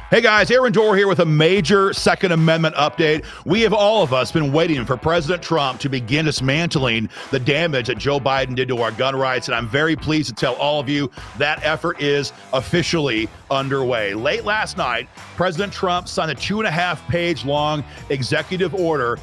Hey guys, Aaron Dorr here with a major Second Amendment update. We have all of us been waiting for President Trump to begin dismantling the damage that Joe Biden did to our gun rights, and I'm very pleased to tell all of you that effort is officially underway. Late last night, President Trump signed a 2.5-page long executive order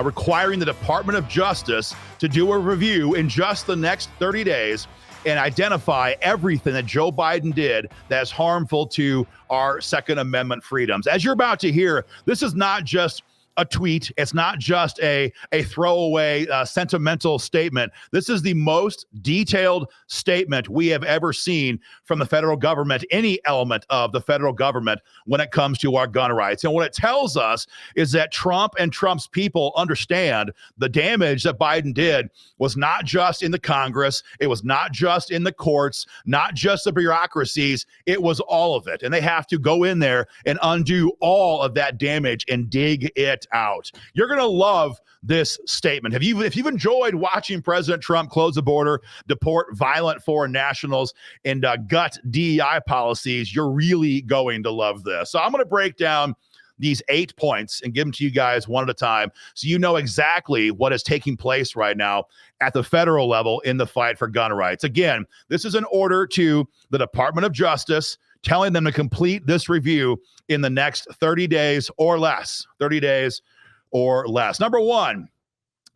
requiring the Department of Justice to do a review in just the next 30 days and identify everything that Joe Biden did that's harmful to our Second Amendment freedoms. As you're about to hear, this is not just a tweet. It's not just a throwaway sentimental statement. This is the most detailed statement we have ever seen from the federal government, any element of the federal government, when it comes to our gun rights. And what it tells us is that Trump and Trump's people understand the damage that Biden did was not just in the Congress. It was not just in the courts, not just the bureaucracies. It was all of it. And they have to go in there and undo all of that damage and dig it out. You're going to love this statement. If you've enjoyed watching President Trump close the border, deport violent foreign nationals, and gut DEI policies, you're really going to love this. So I'm going to break down these 8 points and give them to you guys one at a time so you know exactly what is taking place right now at the federal level in the fight for gun rights. Again, this is an order to the Department of Justice telling them to complete this review in the next 30 days or less. 30 days or less. Number one,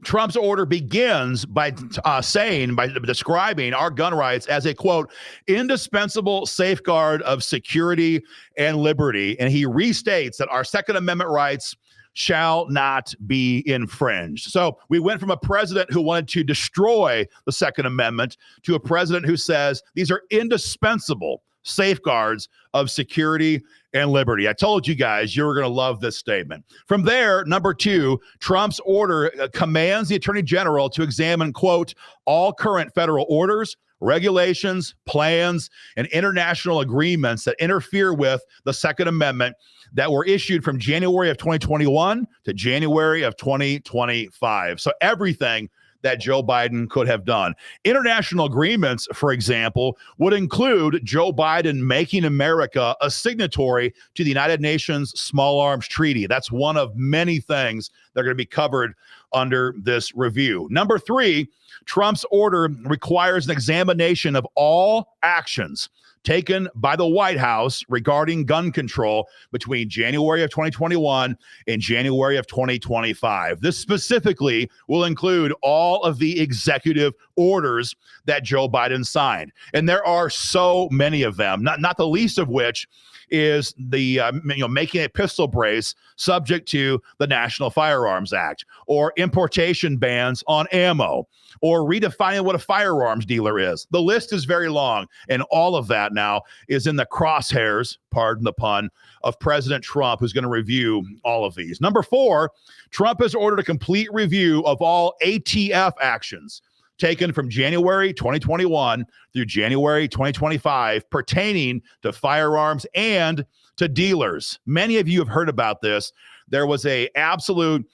Trump's order begins by describing our gun rights as a, quote, indispensable safeguard of security and liberty. And he restates that our Second Amendment rights shall not be infringed. So we went from a president who wanted to destroy the Second Amendment to a president who says these are indispensable safeguards of security and liberty. I told you guys you were going to love this statement. From there, number two, Trump's order commands the Attorney General to examine, quote, all current federal orders, regulations, plans, and international agreements that interfere with the Second Amendment that were issued from January of 2021 to January of 2025. So everything that Joe Biden could have done. International agreements, for example, would include Joe Biden making America a signatory to the United Nations Small Arms Treaty. That's one of many things that are going to be covered under this review. Number three, Trump's order requires an examination of all actions taken by the White House regarding gun control between January of 2021 and January of 2025. This specifically will include all of the executive orders that Joe Biden signed. And there are so many of them, not the least of which is the making a pistol brace subject to the National Firearms Act, or importation bans on ammo, or redefining what a firearms dealer is. The list is very long, and all of that now is in the crosshairs, pardon the pun, of President Trump, who's going to review all of these. Number four, Trump has ordered a complete review of all ATF actions taken from January 2021 through January 2025 pertaining to firearms and to dealers. Many of you have heard about this. There was a absolute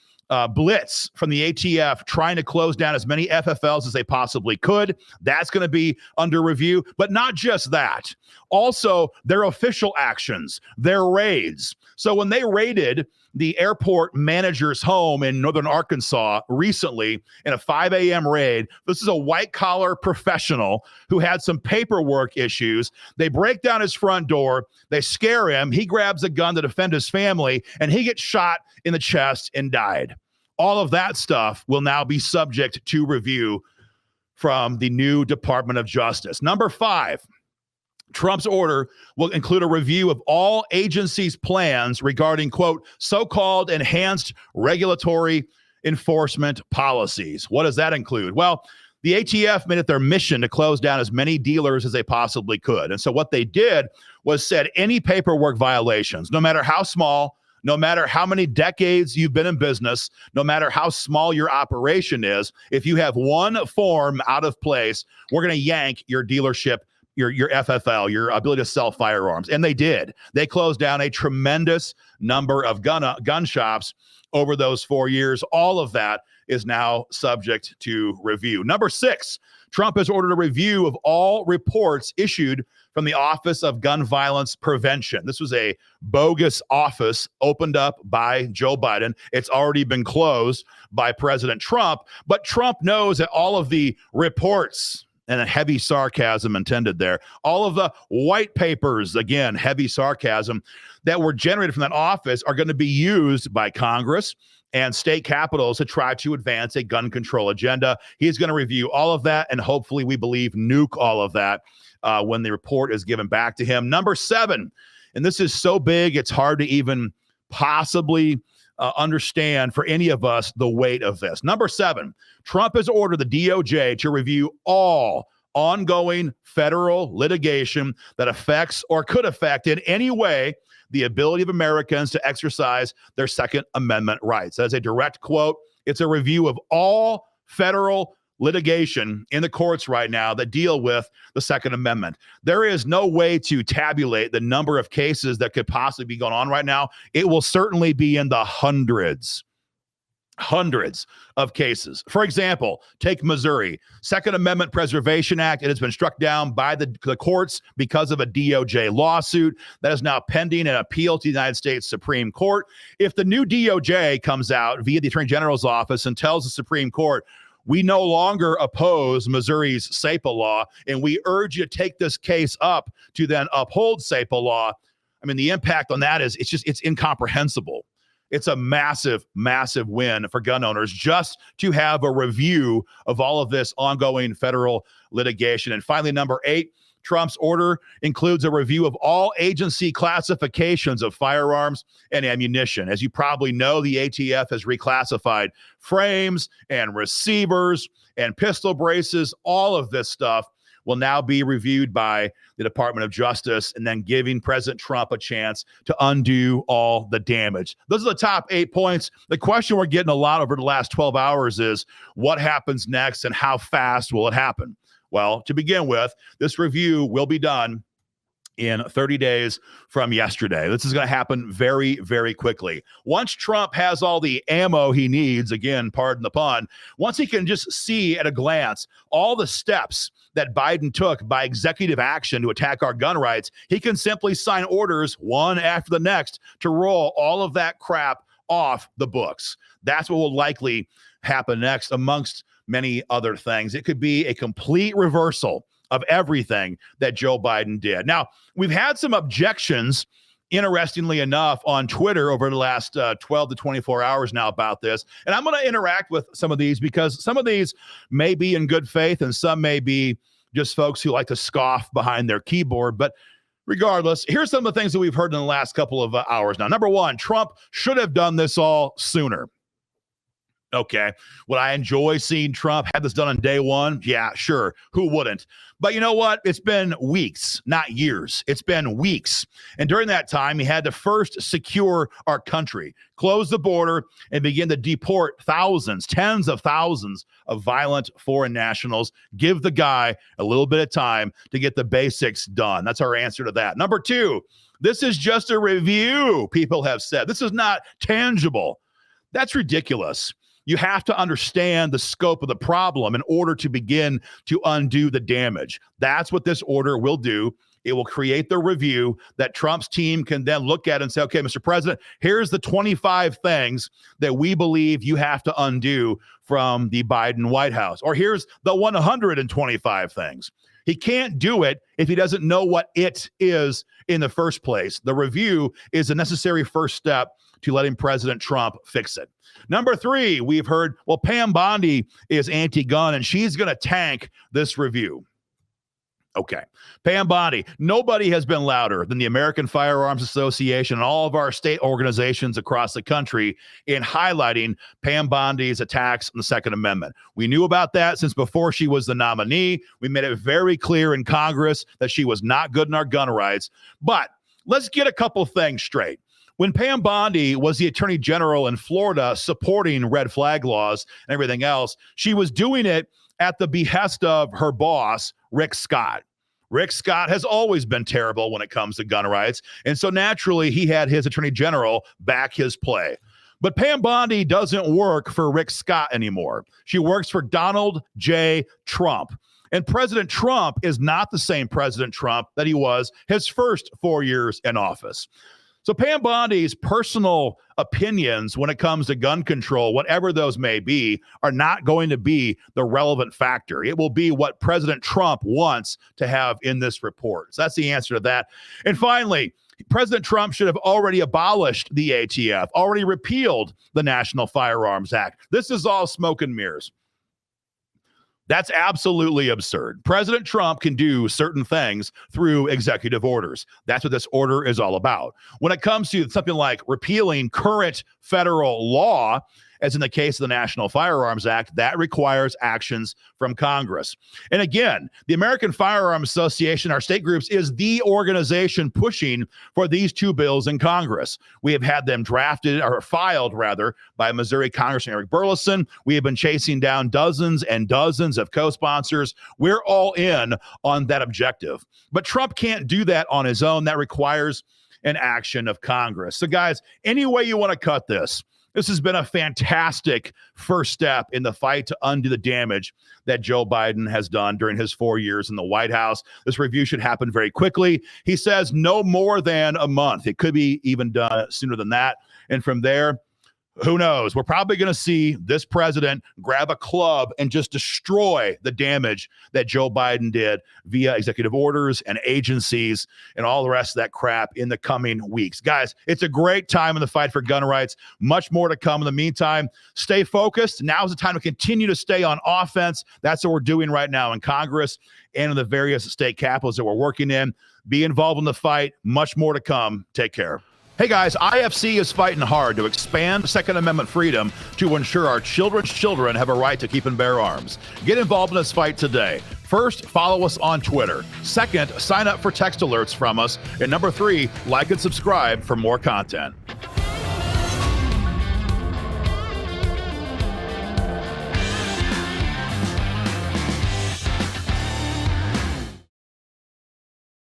blitz from the ATF trying to close down as many FFLs as they possibly could. That's going to be under review, but not just that. Also, their official actions, their raids. So when they raided the airport manager's home in northern Arkansas recently in a 5 a.m. raid, this is a white-collar professional who had some paperwork issues. They break down his front door. They scare him. He grabs a gun to defend his family, and he gets shot in the chest and died. All of that stuff will now be subject to review from the new Department of Justice. Number five, Trump's order will include a review of all agencies' plans regarding, quote, so-called enhanced regulatory enforcement policies. What does that include? Well, the ATF made it their mission to close down as many dealers as they possibly could. And so what they did was said any paperwork violations, no matter how small, no matter how many decades you've been in business, no matter how small your operation is, if you have one form out of place, we're going to yank your dealership, your FFL, your ability to sell firearms. And they did. They closed down a tremendous number of gun shops over those 4 years. All of that is now subject to review. Number six, Trump has ordered a review of all reports issued from the Office of Gun Violence Prevention. This was a bogus office opened up by Joe Biden. It's already been closed by President Trump, but Trump knows that all of the reports, and a heavy sarcasm intended there, all of the white papers, again, heavy sarcasm, that were generated from that office are going to be used by Congress and state capitals to try to advance a gun control agenda. He's going to review all of that and hopefully, we believe, nuke all of that when the report is given back to him. Number 7, and this is so big, it's hard to even possibly understand for any of us the weight of this. Number 7, Trump has ordered the DOJ to review all ongoing federal litigation that affects or could affect in any way the ability of Americans to exercise their Second Amendment rights. That's a direct quote. It's a review of all federal litigation in the courts right now that deal with the Second Amendment. There is no way to tabulate the number of cases that could possibly be going on right now. It will certainly be in the hundreds of cases. For example, take Missouri. Second Amendment Preservation Act. It has been struck down by the courts because of a DOJ lawsuit that is now pending an appeal to the United States Supreme Court. If the new DOJ comes out via the Attorney General's office and tells the Supreme Court, we no longer oppose Missouri's SAPA law, and we urge you to take this case up to then uphold SAPA law, I mean, the impact on that is it's incomprehensible. It's a massive, massive win for gun owners just to have a review of all of this ongoing federal litigation. And finally, number 8, Trump's order includes a review of all agency classifications of firearms and ammunition. As you probably know, the ATF has reclassified frames and receivers and pistol braces. All of this stuff will now be reviewed by the Department of Justice and then giving President Trump a chance to undo all the damage. Those are the top 8 points. The question we're getting a lot over the last 12 hours is what happens next and how fast will it happen? Well, to begin with, this review will be done in 30 days from yesterday. This is going to happen very, very quickly. Once Trump has all the ammo he needs, again, pardon the pun, once he can just see at a glance all the steps that Biden took by executive action to attack our gun rights, he can simply sign orders one after the next to roll all of that crap off the books. That's what will likely happen next, amongst many other things. It could be a complete reversal of everything that Joe Biden did. Now, we've had some objections, interestingly enough, on Twitter over the last 12 to 24 hours now about this. And I'm going to interact with some of these because some of these may be in good faith and some may be just folks who like to scoff behind their keyboard. But regardless, here's some of the things that we've heard in the last couple of hours now. Number 1, Trump should have done this all sooner. Okay. Would I enjoy seeing Trump have this done on day one? Yeah, sure. Who wouldn't? But you know what? It's been weeks, not years. It's been weeks. And during that time, he had to first secure our country, close the border, and begin to deport thousands, tens of thousands of violent foreign nationals. Give the guy a little bit of time to get the basics done. That's our answer to that. Number 2, this is just a review, people have said. This is not tangible. That's ridiculous. You have to understand the scope of the problem in order to begin to undo the damage. That's what this order will do. It will create the review that Trump's team can then look at and say, okay, Mr. President, here's the 25 things that we believe you have to undo from the Biden White House. Or here's the 125 things. He can't do it if he doesn't know what it is in the first place. The review is a necessary first step to letting President Trump fix it. Number 3, we've heard, well, Pam Bondi is anti-gun and she's going to tank this review. Okay. Pam Bondi, nobody has been louder than the American Firearms Association and all of our state organizations across the country in highlighting Pam Bondi's attacks on the Second Amendment. We knew about that since before she was the nominee. We made it very clear in Congress that she was not good in our gun rights. But let's get a couple things straight. When Pam Bondi was the attorney general in Florida supporting red flag laws and everything else, she was doing it at the behest of her boss, Rick Scott. Rick Scott has always been terrible when it comes to gun rights, and so naturally he had his attorney general back his play. But Pam Bondi doesn't work for Rick Scott anymore. She works for Donald J. Trump. And President Trump is not the same President Trump that he was his first 4 years in office. So Pam Bondi's personal opinions when it comes to gun control, whatever those may be, are not going to be the relevant factor. It will be what President Trump wants to have in this report. So that's the answer to that. And finally, President Trump should have already abolished the ATF, already repealed the National Firearms Act. This is all smoke and mirrors. That's absolutely absurd. President Trump can do certain things through executive orders. That's what this order is all about. When it comes to something like repealing current federal law, as in the case of the National Firearms Act, that requires actions from Congress. And again, the American Firearms Association, our state groups, is the organization pushing for these two bills in Congress. We have had them drafted, or filed rather, by Missouri Congressman Eric Burleson. We have been chasing down dozens and dozens of co-sponsors. We're all in on that objective. But Trump can't do that on his own. That requires an action of Congress. So guys, any way you want to cut this, this has been a fantastic first step in the fight to undo the damage that Joe Biden has done during his 4 years in the White House. This review should happen very quickly. He says no more than a month. It could be even done sooner than that. And from there, who knows? We're probably going to see this president grab a club and just destroy the damage that Joe Biden did via executive orders and agencies and all the rest of that crap in the coming weeks. Guys, it's a great time in the fight for gun rights. Much more to come. In the meantime, stay focused. Now's the time to continue to stay on offense. That's what we're doing right now in Congress and in the various state capitals that we're working in. Be involved in the fight. Much more to come. Take care. Hey guys, IFC is fighting hard to expand Second Amendment freedom to ensure our children's children have a right to keep and bear arms. Get involved in this fight today. First, follow us on Twitter. Second, sign up for text alerts from us. And number 3, like and subscribe for more content.